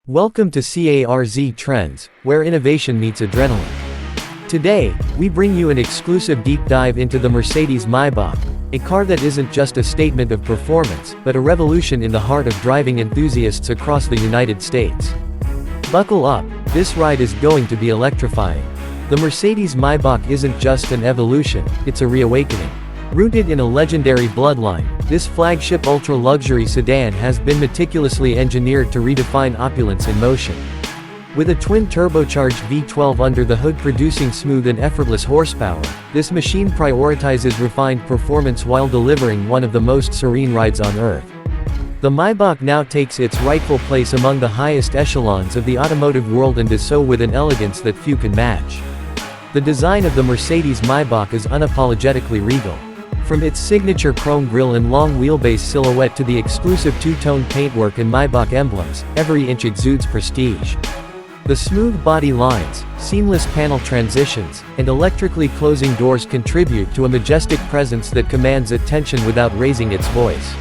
Welcome to CARZ Trends, where innovation meets adrenaline. Today, we bring you an exclusive deep dive into the Mercedes Maybach, a car that isn't just a statement of performance, but a revolution in the heart of driving enthusiasts across the United States. Buckle up, this ride is going to be electrifying. The Mercedes Maybach isn't just an evolution, it's a reawakening. Rooted in a legendary bloodline, this flagship ultra-luxury sedan has been meticulously engineered to redefine opulence in motion. With a twin-turbocharged V12 under the hood producing smooth and effortless horsepower, this machine prioritizes refined performance while delivering one of the most serene rides on Earth. The Maybach now takes its rightful place among the highest echelons of the automotive world and does so with an elegance that few can match. The design of the Mercedes Maybach is unapologetically regal. From its signature chrome grille and long wheelbase silhouette to the exclusive two-tone paintwork and Maybach emblems, every inch exudes prestige. The smooth body lines, seamless panel transitions, and electrically closing doors contribute to a majestic presence that commands attention without raising its voice.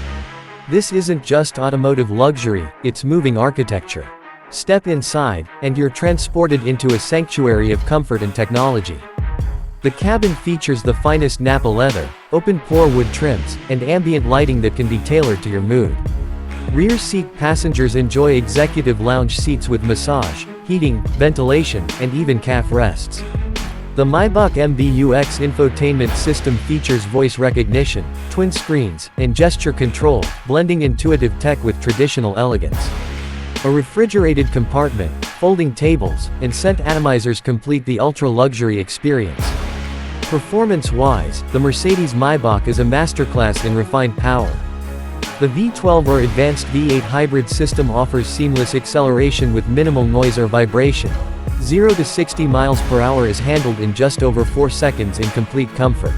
This isn't just automotive luxury, it's moving architecture. Step inside, and you're transported into a sanctuary of comfort and technology. The cabin features the finest Napa leather, open-pore wood trims, and ambient lighting that can be tailored to your mood. Rear seat passengers enjoy executive lounge seats with massage, heating, ventilation, and even calf rests. The Maybach MBUX infotainment system features voice recognition, twin screens, and gesture control, blending intuitive tech with traditional elegance. A refrigerated compartment, folding tables, and scent atomizers complete the ultra-luxury experience. Performance-wise, the Mercedes Maybach is a masterclass in refined power. The V12 or advanced V8 hybrid system offers seamless acceleration with minimal noise or vibration. 0 to 60 miles per hour is handled in just over 4 seconds in complete comfort.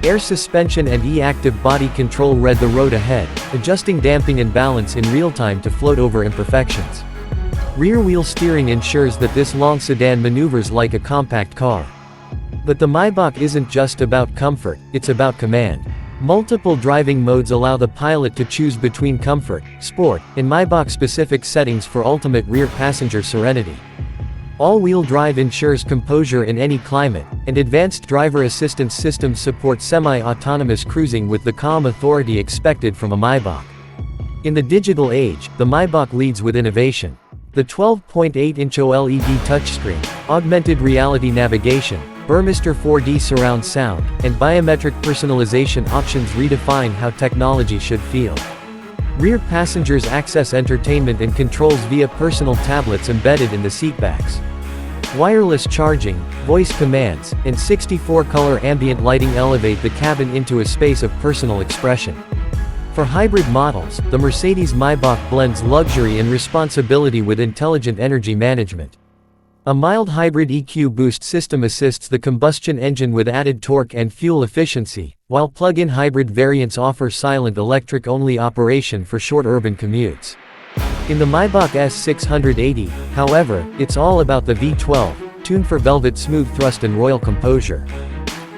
Air suspension and e-active body control read the road ahead, adjusting damping and balance in real time to float over imperfections. Rear-wheel steering ensures that this long sedan maneuvers like a compact car. But the Maybach isn't just about comfort, it's about command. Multiple driving modes allow the pilot to choose between comfort, sport, and Maybach-specific settings for ultimate rear passenger serenity. All-wheel drive ensures composure in any climate, and advanced driver assistance systems support semi-autonomous cruising with the calm authority expected from a Maybach. In the digital age, the Maybach leads with innovation. The 12.8-inch OLED touchscreen, augmented reality navigation, Burmester 4D surround sound, and biometric personalization options redefine how technology should feel. Rear passengers access entertainment and controls via personal tablets embedded in the seatbacks. Wireless charging, voice commands, and 64-color ambient lighting elevate the cabin into a space of personal expression. For hybrid models, the Mercedes Maybach blends luxury and responsibility with intelligent energy management. A mild hybrid EQ boost system assists the combustion engine with added torque and fuel efficiency, while plug-in hybrid variants offer silent electric-only operation for short urban commutes. In the Maybach S680, however, it's all about the V12, tuned for velvet smooth thrust and royal composure.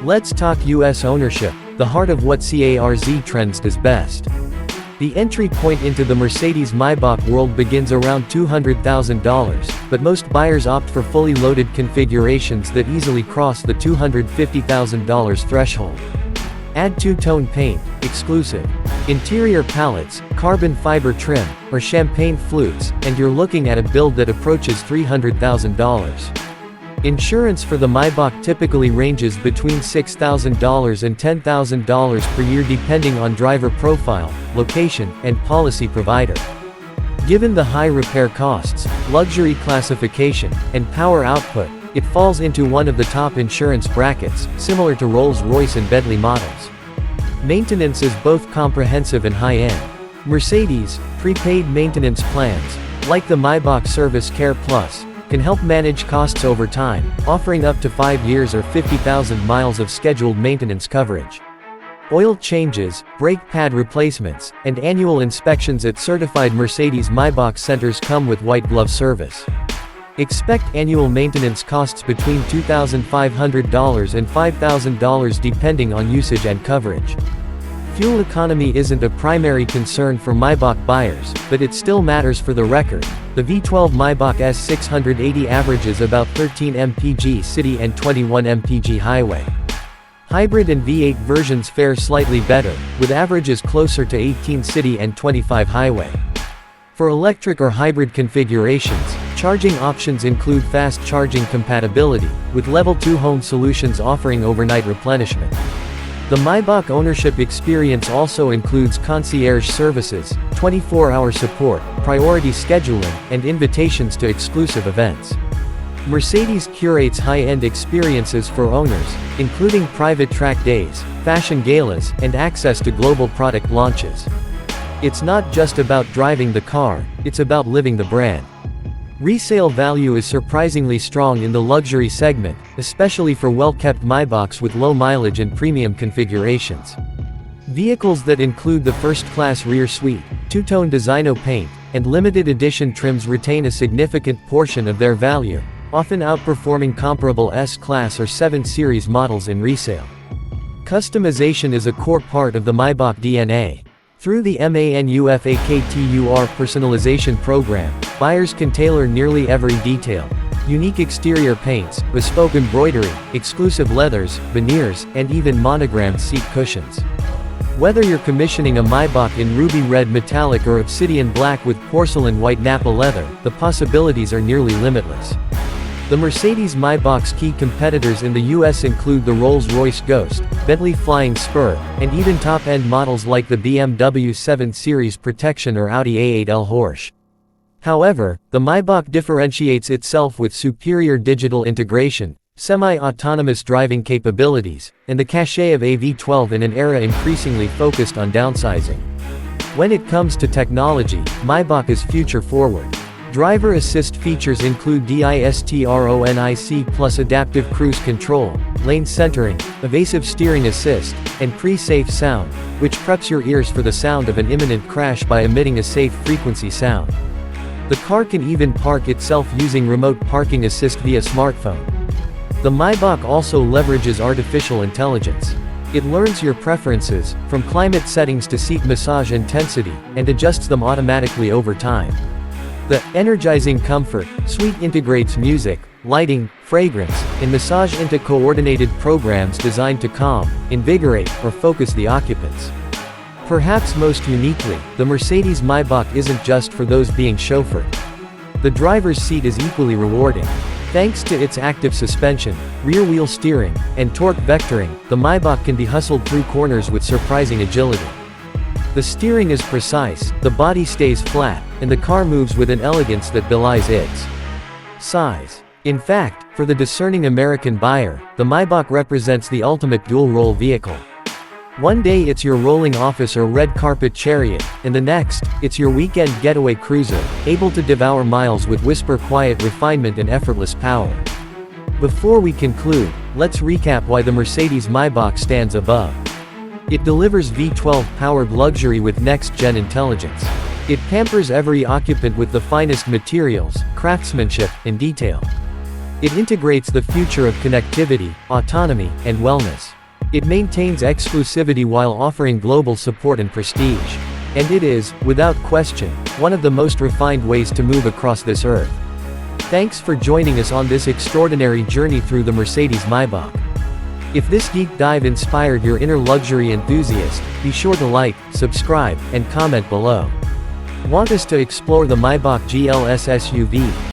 Let's talk US ownership, the heart of what CARZ Trends does best. The entry point into the Mercedes Maybach world begins around $200,000, but most buyers opt for fully loaded configurations that easily cross the $250,000 threshold. Add two-tone paint, exclusive interior palettes, carbon fiber trim, or champagne flutes, and you're looking at a build that approaches $300,000. Insurance for the Maybach typically ranges between $6,000 and $10,000 per year depending on driver profile, location, and policy provider. Given the high repair costs, luxury classification, and power output, it falls into one of the top insurance brackets, similar to Rolls-Royce and Bentley models. Maintenance is both comprehensive and high-end. Mercedes, prepaid maintenance plans, like the Maybach Service Care Plus, can help manage costs over time, offering up to 5 years or 50,000 miles of scheduled maintenance coverage. Oil changes, brake pad replacements, and annual inspections at certified Mercedes Maybach centers come with white glove service. Expect annual maintenance costs between $2,500 and $5,000 depending on usage and coverage. Fuel economy isn't a primary concern for Maybach buyers, but it still matters for the record. The V12 Maybach S680 averages about 13 mpg city and 21 mpg highway. Hybrid and V8 versions fare slightly better, with averages closer to 18 city and 25 highway. For electric or hybrid configurations, charging options include fast charging compatibility, with Level 2 home solutions offering overnight replenishment. The Maybach ownership experience also includes concierge services, 24-hour support, priority scheduling, and invitations to exclusive events. Mercedes curates high-end experiences for owners, including private track days, fashion galas, and access to global product launches. It's not just about driving the car, it's about living the brand. Resale value is surprisingly strong in the luxury segment, especially for well-kept Maybachs with low mileage and premium configurations. Vehicles that include the first-class rear suite, two-tone designo paint, and limited edition trims retain a significant portion of their value, often outperforming comparable S-Class or 7 Series models in resale. Customization is a core part of the Maybach DNA. Through the MANUFAKTUR personalization program, buyers can tailor nearly every detail. Unique exterior paints, bespoke embroidery, exclusive leathers, veneers, and even monogrammed seat cushions. Whether you're commissioning a Maybach in ruby red metallic or obsidian black with porcelain white Napa leather, the possibilities are nearly limitless. The Mercedes Maybach's key competitors in the US include the Rolls-Royce Ghost, Bentley Flying Spur, and even top-end models like the BMW 7 Series Protection or Audi A8L Porsche. However, the Maybach differentiates itself with superior digital integration, semi-autonomous driving capabilities, and the cachet of a V12 in an era increasingly focused on downsizing. When it comes to technology, Maybach is future-forward. Driver assist features include DISTRONIC plus adaptive cruise control, lane centering, evasive steering assist, and pre-safe sound, which preps your ears for the sound of an imminent crash by emitting a safe frequency sound. The car can even park itself using remote parking assist via smartphone. The Maybach also leverages artificial intelligence. It learns your preferences, from climate settings to seat massage intensity, and adjusts them automatically over time. The energizing comfort suite integrates music, lighting, fragrance, and massage into coordinated programs designed to calm, invigorate, or focus the occupants. Perhaps most uniquely, the Mercedes Maybach isn't just for those being chauffeured. The driver's seat is equally rewarding. Thanks to its active suspension, rear-wheel steering, and torque vectoring, the Maybach can be hustled through corners with surprising agility. The steering is precise, the body stays flat, and the car moves with an elegance that belies its size. In fact, for the discerning American buyer, the Maybach represents the ultimate dual-role vehicle. One day it's your rolling office or red carpet chariot, and the next, it's your weekend getaway cruiser, able to devour miles with whisper-quiet refinement and effortless power. Before we conclude, let's recap why the Mercedes Maybach stands above. It delivers V12-powered luxury with next-gen intelligence. It pampers every occupant with the finest materials, craftsmanship, and detail. It integrates the future of connectivity, autonomy, and wellness. It maintains exclusivity while offering global support and prestige. And it is, without question, one of the most refined ways to move across this earth. Thanks for joining us on this extraordinary journey through the Mercedes Maybach. If this deep dive inspired your inner luxury enthusiast, be sure to like, subscribe, and comment below. Want us to explore the Maybach GLS SUV?